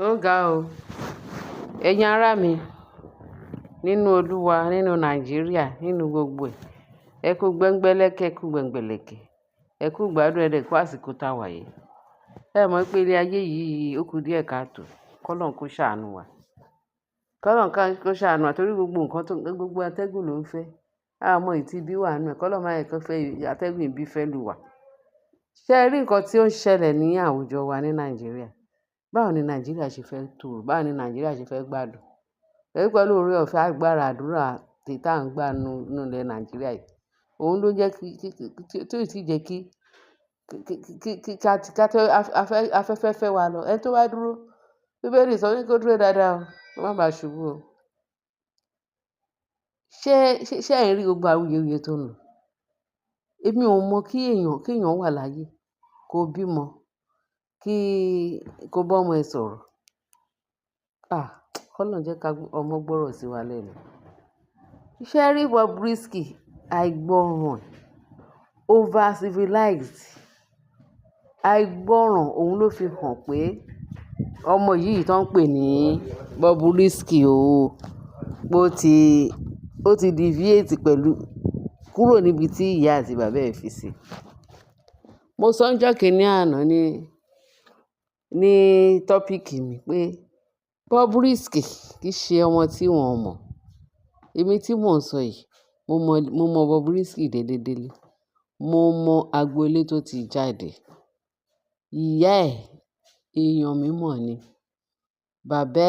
Ó ga o. Ẹ̀yin ará mi nínú Olúwa, nínú Nàìjíríà, nínú gbogbo ẹ̀. Ẹ kú gbẹ́ngbẹ́lẹ́kẹ́, ẹ kú gbẹ̀ngbẹ̀lẹ̀kẹ́, ẹ kú gbádùn ẹ̀dẹ̀ kú àsìkò tá a wà yìí. Ẹ mọ̀ pé ilé ayé yìí ó kù díẹ̀ káàtò. Kọ́lọ́run kó ṣàánú wa. Kọ́lọ́run kó ṣàánú wa torí gbogbo nǹkan tó gbogbo atẹ́gùn ló ń fẹ́. A mọ ìtì bí wà nù ẹ̀. Kọ́lọ́run máa yẹ kó fẹ́ atẹ́gùn ìbí fẹ́ lù wá. Ṣé ẹ rí nǹkan tí ó ń ṣẹlẹ̀ ní àwùjọ wa ní Nàìjíríà? Báwo ni Nàìjíríà ṣe fẹ́ tòrò? Báwo ni Nàìjíríà ṣe fẹ́ gbádùn? Pẹ̀lú oore ọ̀fẹ́ agbára àdúrà tí tá ń gbà nínú ilẹ̀ Nàìjíríà yìí. Òun ló jẹ́ tí ò tí jẹ́ kí afẹ́fẹ́ fẹ́ wa lọ. Ẹni tó bá dúró, Bíbélì sọ wípé kó dúró dáadáa o, kó má bàa ṣubú o. Ṣé ẹ̀ ń rí gbogbo awuyewuye tó ń lọ? Èmi ò mọ kí èèyàn wà láyé kó bímọ, kó bá ọmọ ẹ sọ̀rọ̀. Kọ́lọ́run jẹ́ ká ọmọ gbọ́rọ̀ sí wa lẹ́nu. Ṣé ẹ rí Bobrisky àìgbọràn, over civilized, àìgbọràn òun ló fi hàn pé ọmọ yìí tó ń pè ní Bobrisky o, ó ti deviate kúrò níbi tí ìyá àti bàbá ẹ̀ fi sí. Mo sọ ń jọ́ kìíní àná ní tọ́píìkì mi pé Bobrisky kì í ṣe ọmọ tí wọ́n mọ̀. Èmi tí mò ń sọ yìí, mo mọ Bobrisky délédélé. Mo mọ agboolé tó ti jáde. Ìyá ẹ̀ èèyàn mímọ̀ ni. Bàbá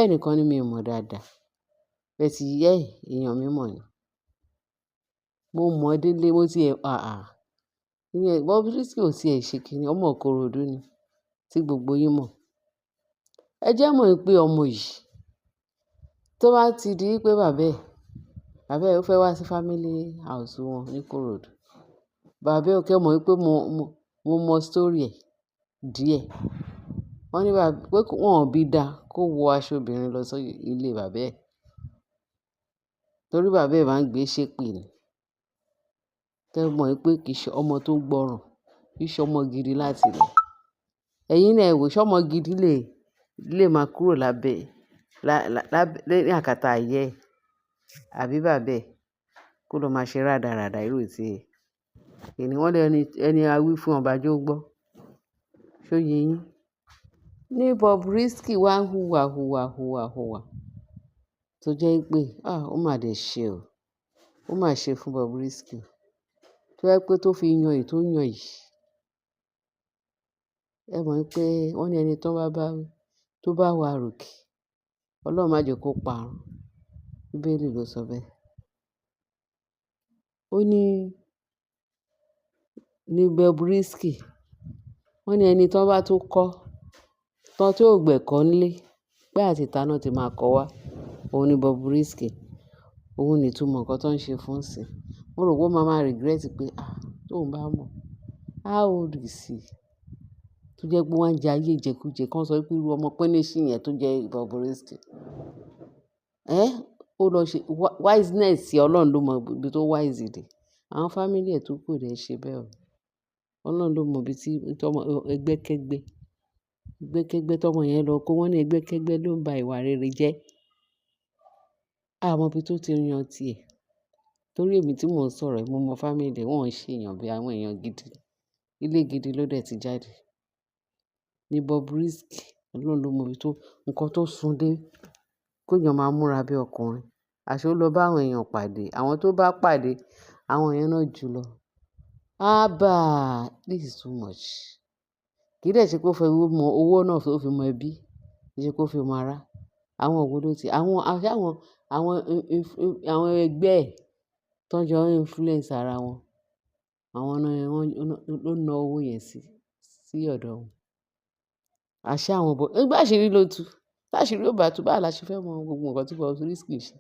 ẹ̀ nìkan ni mi ò mọ̀ dáadáa. Bẹ́ẹ̀ tí ìyá ẹ̀ èèyàn mímọ̀ ni. Mo mọ̀ délé, mo ti ẹ̀ Bobrisky ò tí ẹ̀ ṣe kíni, ọmọ Ìkòròdú ni tí gbogbo yín mọ̀. Ẹ jẹ́ mọ̀ pé ọmọ yìí tó bá ti di pé bàbá ẹ̀ ó fẹ́ wá sí family house wọn ní Ìkòròdú. Bàbá ẹ̀ ò kẹ́ mọ̀ pé mo mọ story ẹ̀ díẹ̀. Wọ́n ní pé wọ́n ò bí dá kó wọ aṣọ obìnrin lọ sí ilé bàbá ẹ̀. Torí bàbá ẹ̀ máa ń gbé ṣépè ni. Kẹ́ mọ̀ pé kì í ṣe ọmọ tó gbọ́ràn, kì í ṣe ọmọ gidi láti ilẹ̀. Ẹ̀yin náà ẹ wò, ṣé ọmọ gidi lè máa kúrò ní àkàtà ìyá ẹ̀ àbí bàbá ẹ̀ kó lọ máa ṣe rádaràda irú tí ẹni wọ́n lé ẹni awífún ọba jó gbọ́. Ṣó yé yín? Ní Bobrisky wá ń hùwà tó jẹ́ pé ó mà dé ṣe o. Ó mà ṣe fún Bobrisky. Tó jẹ́ pé tó fi yan èyí tó yan yìí. Ẹ mọ̀ pé wọ́n ní ẹni tó bá wà ròkè, Ọlọ́run má jẹ́ kó parun. Bíbélì ló sọ bẹ́ẹ̀. Ó ní Bobrisky. Wọ́n ní ẹni tó bá tó kọ́, tán tí ò gbẹ̀kọ́ nílé, pé àti ìta náà ti máa kọ́ wá. Òun ni Bobrisky. Òun ni ìtumọ̀ nǹkan tó ń ṣe fún ìsìn. Mo rò pé ó máa regret pé tóun bá mọ̀. How old is he? Tó jẹ́ pé wọ́n ń jẹ ayé ìjẹkújẹ kan sọ pé irú ọmọ pẹ́nẹ́sì yẹn tó jẹ́ Bobrisky. Ó lọ ṣe wiseness Ọlọ́run ló mọ ibi tó wise dé. Àwọn family ẹ̀ tó kù dẹ̀ ṣe bẹ́ẹ̀ o. Ọlọ́run ló mọ ibi tí ẹgbẹ́kẹ́gbẹ́ tọmọ yẹn lọ kó wọ́n ní ẹgbẹ́kẹ́gbẹ́ ló ń ba ìwà rere jẹ́. A mọ ibi tó ti yan tiẹ̀. Torí èmi tí mò ń sọ̀rọ̀, mo mọ family ẹ̀, wọ́n ń ṣe èèyàn bí àwọn èèyàn gidi. Ilé gidi ló dẹ̀ ti jáde. Ní Bobrisky, Ọlọ́run ló mọ ibi tó nǹkan tó sun dé kó èèyàn máa múra bí ọkùnrin. Àṣé ó lọ bá àwọn èèyàn pàdé. Àwọn tó bá pàdé, àwọn èèyàn náà jù lọ. This is too much. Kì í dẹ̀ ṣe kó fẹ́ owó náà tó fi mọ ẹbí. Kì í ṣe kó fi mọ ará. Àwọn òwò ló ti. Àwọn ẹgbẹ́ ẹ̀ tó ń jọ influence ara wọn. Àwọn náà ló ná owó yẹn sí ọ̀dọ̀ wọn. Àṣé àwọn nígbà àṣírí ló tú. Táṣírí ó bá tú báwo la ṣe fẹ́ mọ gbogbo nǹkan tí Bobrisky ṣe.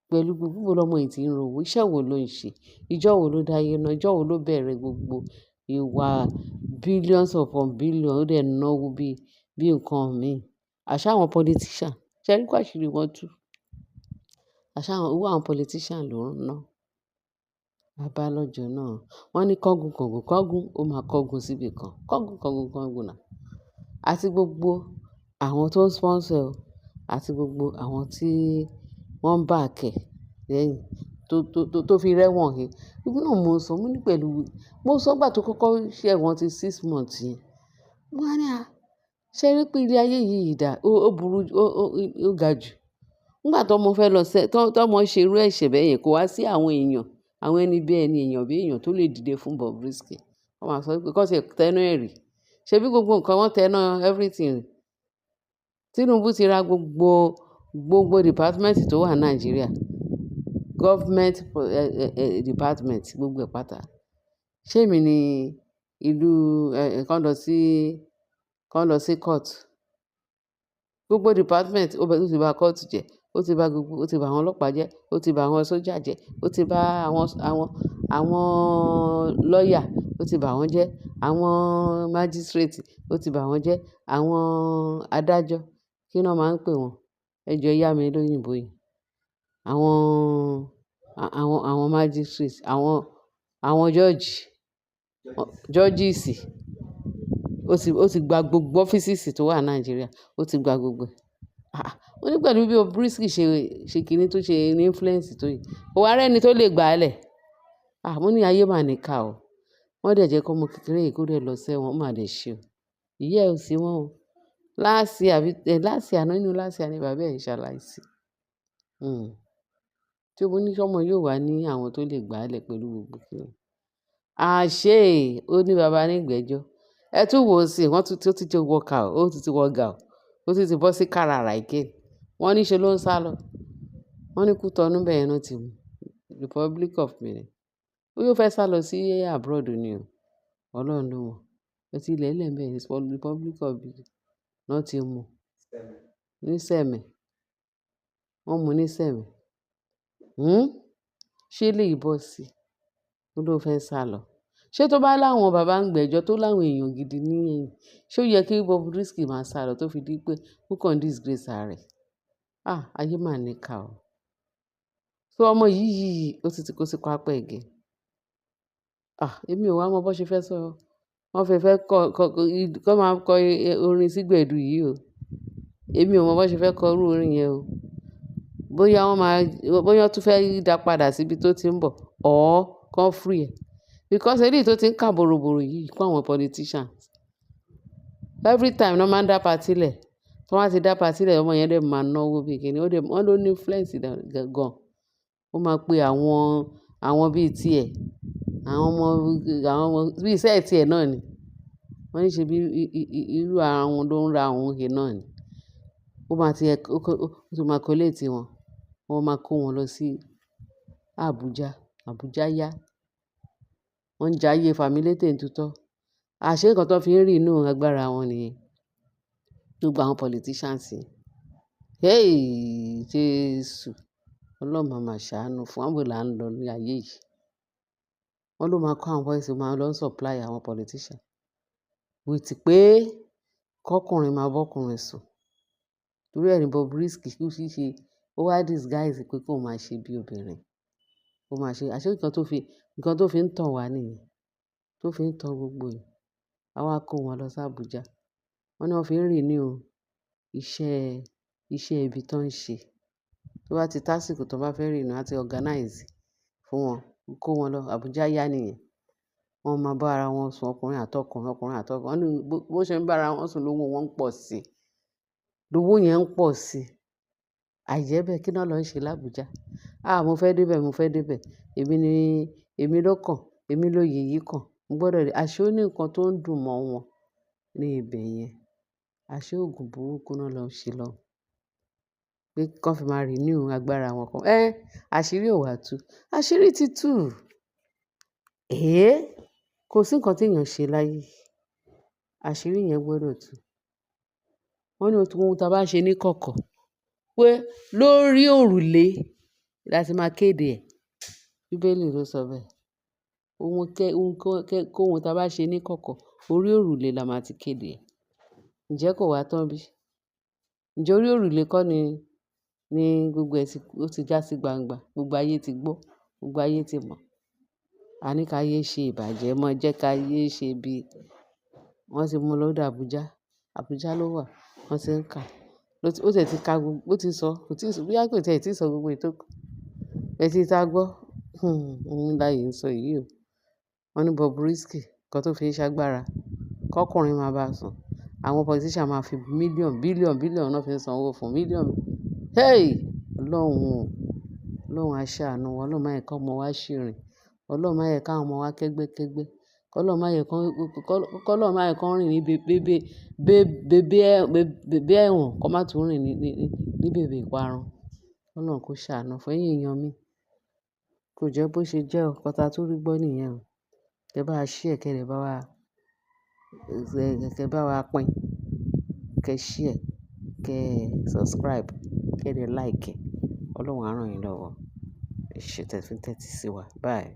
Pẹ̀lú gbogbo lọmọ yìí tí ń ro owó. Iṣẹ́ wo ló ń ṣe? Ìjọ́ wo ló dáyé náà? Ìjọ́ wo ló bẹ̀rẹ̀ gbogbo ìwà billions upon billions ó dẹ̀ ná owó bí nǹkan mi? Àṣé àwọn politician. Ṣé ẹ rí pé àṣírí wọn tú? Àṣé owó àwọn politician ló ń ná. Abálọ́jọ náà. Wọ́n ní kọ́gun ó máa kọ́gun síbi kan. Kọ́gun náà. àti gbogbo àwọn tó ń sponsor ẹ̀ o, àti gbogbo àwọn tí wọ́n ń back ẹ̀ lẹ́yìn tó fi rẹ́wọ̀n he. Even náà mo sọ, mo ní pẹ̀lú, mo sọ nígbà tó kọ́kọ́ ṣẹ̀wọ̀n ti 6 months yẹn. Mo wá ní ṣé rí pé ilé ayé yìí dà, ó burú, ó ga jù. Nígbà tọ́mọ fẹ́ lọ tọ́mọ ṣe irú ẹ̀ṣẹ̀ bẹ́ẹ̀ yẹn, kò wá sí àwọn èèyàn, àwọn ẹni bí ẹni èèyàn bí èèyàn tó lè dìde fún Bobrisky. Wọ́n máa sọ pé kọ́ ṣe tẹ́ná ẹ̀ rí. Ṣebí gbogbo nǹkan wọ́n tẹ́ná everything rí. Tinubu ti ra gbogbo department tó wà ní Nàìjíríà. Government department gbogbo ẹ̀ pátá. Ṣé èmi ni ìlú kan lọ sí court? Gbogbo department ó ti bà court jẹ́, ó ti bà àwọn ọlọ́pàá jẹ́, ó ti bà àwọn sójà jẹ́, ó ti bà àwọn lawyer, ó ti bà wọ́n jẹ́, àwọn magistrate, ó ti bà wọ́n jẹ́, àwọn adájọ́, kí ni wọ́n máa ń pè wọ́n? Ẹ jọ̀ọ́ yá mi lóyìnbó yìí. Àwọn magistrate, àwọn judges, ó ti gba gbogbo offices tó wà ní Nàìjíríà, ó ti gba gbogbo ẹ̀. Ó ní pẹ̀lú bí Bobrisky ṣe kíni tó ṣe ní influence tó yìí. Kò wá rẹ́ni tó lè gbà á lẹ̀. Mo ní ayé mà níkà o. Wọ́n dẹ̀ jẹ́ kí ọmọ kékeré yìí kó dẹ̀ lọ sẹ́wọ̀n, ó mà dẹ̀ ṣe o. Ìyá ẹ̀ ò sí mọ́ o. Last year ni bàbá ẹ̀ ṣaláìsí. Tí mo ní sọ́mọ yóò wá ní àwọn tó lè gbà á lẹ̀ pẹ̀lú gbogbo kíni. Àṣé ó ní baba ní ìgbẹ́jọ́. Ẹ tún wò ó sí, wọ́n tún ti wọ́gà o, ó ti bọ́ sí kàràrà again. Wọ́n ní ṣe ló ń sálọ. Wọ́n ní Kútọ̀nù bẹ́ẹ̀ náà ti mú. Republic of Benin. Bóyá ó fẹ́ sálọ sí abroad ni o. Ọlọ́run ló mọ̀. Ẹ ti ilẹ̀ ẹlẹ́ bẹ́ẹ̀ ni Republic of Benin náà ti mú. Ní Sẹ̀mẹ̀. Wọ́n mú ní Sẹ̀mẹ̀. Ṣé lè bọ́ sí i? Ó ló fẹ́ sálọ. Ṣé tó bá láwọn bàbá ń gbẹ́jọ́ tó láwọn èèyàn gidi ní ẹ̀yìn, ṣé ó yẹ kí Bobrisky máa sálọ tó fi di pé ó kàn disgrace ara rẹ̀? Ayé mà níkà o. So ọmọ yìí ó ti kó sí pápá ẹ̀gẹ́. Èmi ò wá mọ bó ṣe fẹ́ sọ. Wọ́n fẹ́ kọ́ máa kọ orin sígbẹ̀du yìí o. Èmi ò mọ bó ṣe fẹ́ kọ irú orin yẹn o. Bóyá wọ́n tún fẹ́ dá padà síbi tó ti ń bọ̀, kan free ẹ̀. Because eléyìí tó ti ń kà bòròbòrò yìí fún àwọn politicians. Every time wọ́n máa ń dá party lẹ̀. Tí wọ́n bá ti dá party lẹ̀, ọmọ yẹn dẹ̀ máa náwó bí kíni. Wọ́n ló ní influence gan. Ó máa pe àwọn bíi tiẹ̀, àwọn ọmọ bíi iṣẹ́ tiẹ̀ náà ni. Wọ́n ní ṣe bí irú àwọn ló ń ra àwọn he náà ni. Ó máa collate wọn. Wọ́n máa kó wọn lọ sí Abuja. Abuja yá. Wọ́n ń jayé fàmílétè ń tutọ́. Àṣé nǹkan tó fi ń rí inú agbára wọn nìyẹn. Gbogbo àwọn politicians yìí. Jésù. Ọlọ́run máa máa ṣàánú fún wa, níbo là ń lọ ní ayé yìí. Wọ́n ló máa kó àwọn boys máa lọ supply àwọn politicians. With pé kọ́kùnrin máa bọ́kùnrin sùn. Torí ẹ̀ ni Bobrisky ṣíṣe, ó wá disguise pé kó máa ṣe bí obìnrin. Ó máa ṣe, àṣé nǹkan tó fi ń tàn wá nìyẹn. Tó fi ń tàn gbogbo yìí. A wá kó wọn lọ sí Abuja. Wọ́n ní wọ́n fi ń renew iṣẹ́ ibi tó ń ṣe. Tó bá ti tásìkò tó bá fẹ́ renew, àti organize fún wọn. Kó wọn lọ Abuja yá nìyẹn. Wọ́n máa bá ara wọn sùn, ọkùnrin àtọkùnrin. Wọ́n ní bó ṣe ń bá ara wọn sùn lówó wọn ń pọ̀ sí. Lówó yẹn ń pọ̀ sí. Àìjẹ́bẹ̀ kí náà lọ ń ṣe l'Abuja. Mo fẹ́ débẹ̀. Èmi ló kàn. Èmi lóye yìí kàn. Mo gbọ́dọ̀ rí. Àṣé ó ní nǹkan tó ń dùn mọ́ wọn ní ibẹ̀ yẹn. Àṣé òògùn burúkú náà lọ ṣe lọ. Pé kán fi máa renew agbára wọn kan. Àṣírí ò wá tú. Àṣírí ti tú. Kò sí nǹkan tí èèyàn ṣe láyé. Àṣírí yẹn gbọ́dọ̀ tú. Wọ́n ní ohun tí a bá ṣe ní kọ̀kọ̀. Pé lórí òrùlé láti máa kéde ẹ̀. Bíbélì ló sọ bẹ́ẹ̀. Ohun tí a bá ṣe ní kọ̀kọ̀, orí òrùlé la máa ti kéde ẹ̀. Ǹjẹ́ kò wá tán bí? Ǹjẹ́ orí òrùlé kọ́ ni gbogbo ẹ̀ ti já sí gbangba? Gbogbo ayé ti gbọ́. Gbogbo ayé ti mọ̀. A ní ká yé ṣe ìbàjẹ́ mọ́, jẹ́ ká yé ṣe bí wọ́n ti mú lọ dà Abuja. Àbújá ló wà, wọ́n ti ń kà. Ó tiẹ̀ ti ka gbogbo, ó ti sọ, kò tíì sọ, bóyá kò tiẹ̀ tí ì sọ gbogbo èyí tó kù. Ẹ ti ta gbọ́, òun láyé ń sọ yìí o. Wọ́n ní Bobrisky, nǹkan tó fi ń ṣagbára, kọ́kùnrin máa bá a sùn. Àwọn politician máa fi bílíọ̀nù náà fi ń sanwó fún mílíọ̀nù. Hey! Ọlọ́run o, Ọlọ́run á ṣàánú wa, Ọlọ́run má jẹ́ káwọn ọmọ wa ṣìrìn, Ọlọ́run má jẹ́ káwọn ọmọ wa kẹ́gbẹ́kẹ́gbẹ́, k'Ọlọ́run má jẹ́ kán rìn ní bèbè ẹ̀wọ̀n, kán má tún rìn ní bèbè ìparun. K'Ọlọ́run kó ṣàánú fún ẹ̀yin èèyàn mi. Kò jẹ́ bó ṣe jẹ́ o, nǹkan tá tún rí gbọ́ nìyẹn o. Kẹ́ bá wa share, kẹ́ dẹ̀ bá wa pín, kẹ́ share, kẹ́ subscribe, kẹ́ dẹ̀ like ẹ̀. Ọlọ́run á ràn yín lọ́wọ́. Ẹ ṣé tẹ́ fi ń tẹ́tí sí wa. Bye.